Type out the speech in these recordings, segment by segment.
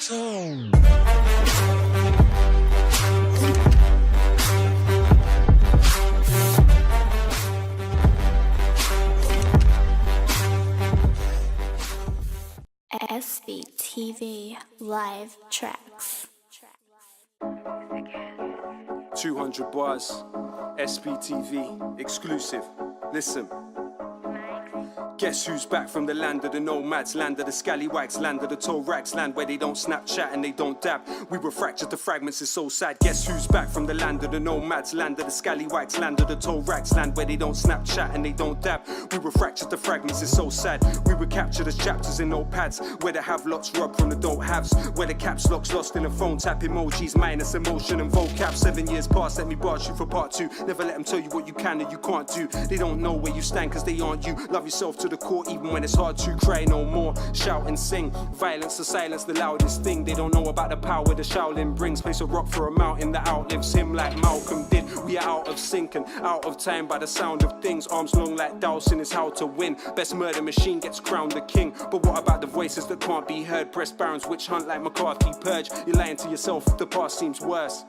SBTV LiveTrax. 200 bars, SBTV, exclusive. Listen. Guess who's back from the land of the nomads, land of the scallywags, land of the toe rags, land where they don't Snapchat and they don't dab. We were fractured to fragments, it's so sad. Guess who's back from the land of the nomads, land of the scallywags, land of the toe rags, land where they don't Snapchat and they don't dab. We were fractured to fragments, it's so sad. We were captured as chapters in notepads, where the have-lots rob from the don't haves, where the caps locks lost in a phone tap, emojis minus emotion and vocab. 7 years past, let me barge you for part 2. Never let them tell you what you can and you can't do. They don't know where you stand cause they aren't you. Love yourself to the core even when it's hard to cry no more. Shout and sing, violence to silence the loudest thing. They don't know about the power the Shaolin brings. Place a rock for a mountain that outlives him like Malcolm did. We are out of sync and out of time by the sound of things. Arms long like Dowson is how to win. Best murder machine gets crowned the king. But what about the voices that can't be heard? Press barons witch hunt like McCarthy purge. You're lying to yourself if the past seems worse.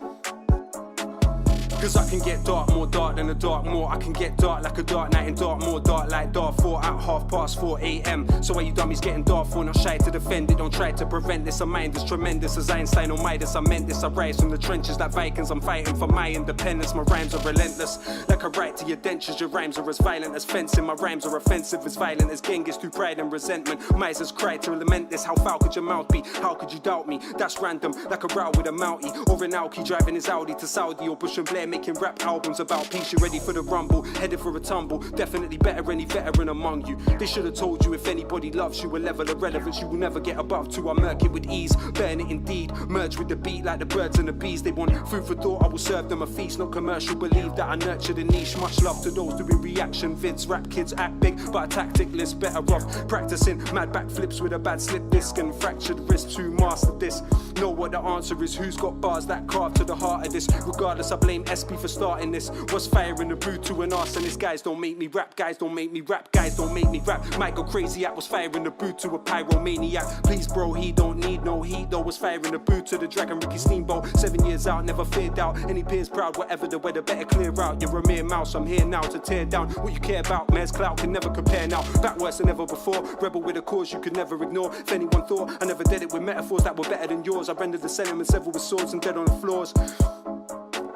Cause I can get dark, more dark than a dark more. I can get dark like a dark night and dark more dark like Darfur at 4:30 AM. So why you dummies getting dark for? Not shy to defend it, don't try to prevent this. A mind is tremendous as Einstein or Midas. I meant this, I rise from the trenches like Vikings. I'm fighting for my independence. My rhymes are relentless, like a right to your dentures. Your rhymes are as violent as fencing. My rhymes are offensive, as violent as Genghis through pride and resentment. Misers cry to lament this. How foul could your mouth be? How could you doubt me? That's random, like a row with a Mountie or an Lowkey driving his Audi to Saudi, or Bush and Blair making rap albums about peace. You ready for the rumble, headed for a tumble. Definitely better any veteran among you. They should have told you if anybody loves you, a level of relevance you will never get above to. I murk it with ease, burn it indeed, merge with the beat like the birds and the bees. They want food for thought, I will serve them a feast, not commercial. Believe that I nurture the niche. Much love to those doing reaction vids. Rap kids act big but tacticless, better off practicing mad backflips with a bad slip disc and fractured wrists. Who mastered this? Know what the answer is. Who's got bars that carve to the heart of this? Regardless, I blame SB for starting this. What's fire in the brew to an arsonist? Guys don't make me rap, guys don't make me rap, guys don't make me rap. Might go crazy at what's fire in the brew to a pyromaniac. Please bro, he don't need no heat though. What's fire in the brew to the dragon Ricky Steamboat. 7 years out, never feared out. Any peers proud, whatever the weather, better clear out. You're a mere mouse, I'm here now to tear down what you care about. Mayor's clout can never compare now. Back worse than ever before. Rebel with a cause you could never ignore. If anyone thought I never did it with metaphors that were better than yours, I rendered the sentiments several with swords and dead on the floors.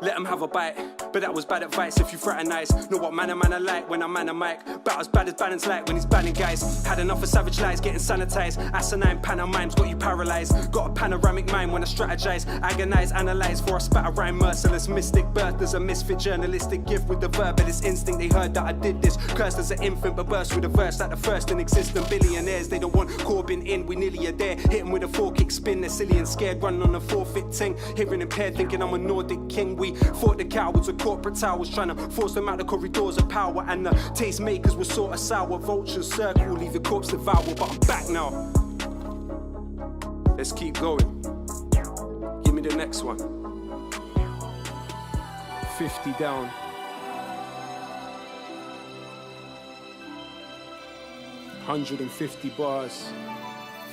Let them have a bite, but that was bad advice if you fraternize. Know what man I like when I'm man a mic. About as bad as Bannon's like when he's banning guys. Had enough of savage lies getting sanitized. Asinine pantomimes got you paralyzed. Got a panoramic mind when I strategize. Agonize, analyze for a spat of rhyme. Merciless mystic birth as a misfit. Journalistic gift with the verb and it's instinct. They heard that I did this. Cursed as an infant but burst with a verse like the first in existence. Billionaires, they don't want Corbyn in. We nearly are there. Hit him with a 4-kick spin. They're silly and scared. Running on a 4-fit ting. Hearing impaired thinking I'm a Nordic king. We fought the cowards of corporate towers, trying to force them out the corridors of power. And the tastemakers were sort of sour. Vultures circle, leave your corpse devoured. But I'm back now. Let's keep going. Give me the next one. 50 down. 150 bars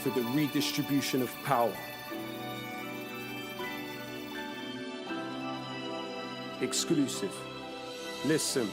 for the redistribution of power. Exclusive. Listen.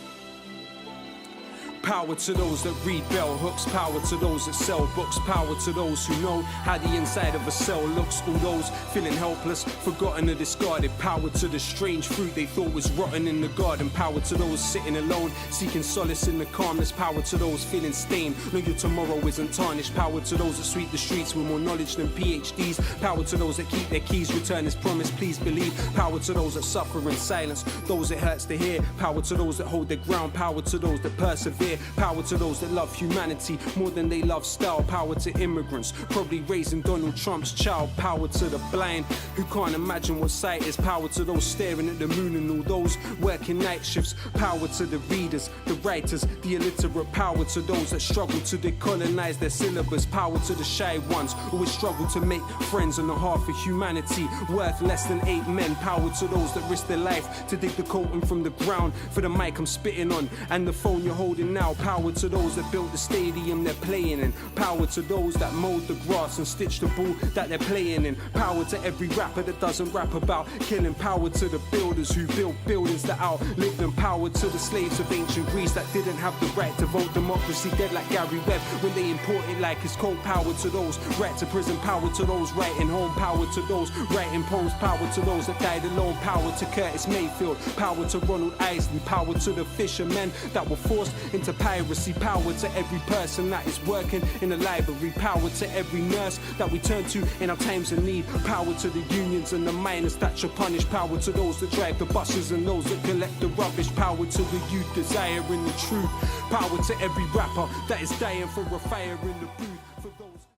Power to those that read bell hooks, power to those that sell books, power to those who know how the inside of a cell looks. All those feeling helpless, forgotten or discarded. Power to the strange fruit they thought was rotten in the garden. Power to those sitting alone, seeking solace in the calmness. Power to those feeling stained, know your tomorrow isn't tarnished. Power to those that sweep the streets with more knowledge than PhDs. Power to those that keep their keys, return as promised, please believe. Power to those that suffer in silence, those it hurts to hear. Power to those that hold their ground, power to those that persevere. Power to those that love humanity more than they love style. Power to immigrants, probably raising Donald Trump's child. Power to the blind who can't imagine what sight is. Power to those staring at the moon and all those working night shifts. Power to the readers, the writers, the illiterate. Power to those that struggle to decolonize their syllabus. Power to the shy ones who always struggle to make friends on the half of humanity worth less than 8 men. Power to those that risk their life to dig the colton from the ground for the mic I'm spitting on and the phone you're holding now. now. Power to those that built the stadium they're playing in. Power to those that mowed the grass and stitched the ball that they're playing in. Power to every rapper that doesn't rap about killing. Power to the builders who built buildings that outlived them. Power to the slaves of ancient Greece that didn't have the right to vote. Democracy dead like Gary Webb when they import it like it's cold. Power to those right to prison. Power to those writing home. Power to those writing poems. Power to those that died alone. Power to Curtis Mayfield. Power to Ronald Isley. Power to the fishermen that were forced into piracy. Power to every person that is working in the library. Power to every nurse that we turn to in our times of need. Power to the unions and the miners that shall punish. Power to those that drive the buses and those that collect the rubbish. Power to the youth desiring the truth. Power to every rapper that is dying for a fire in the booth.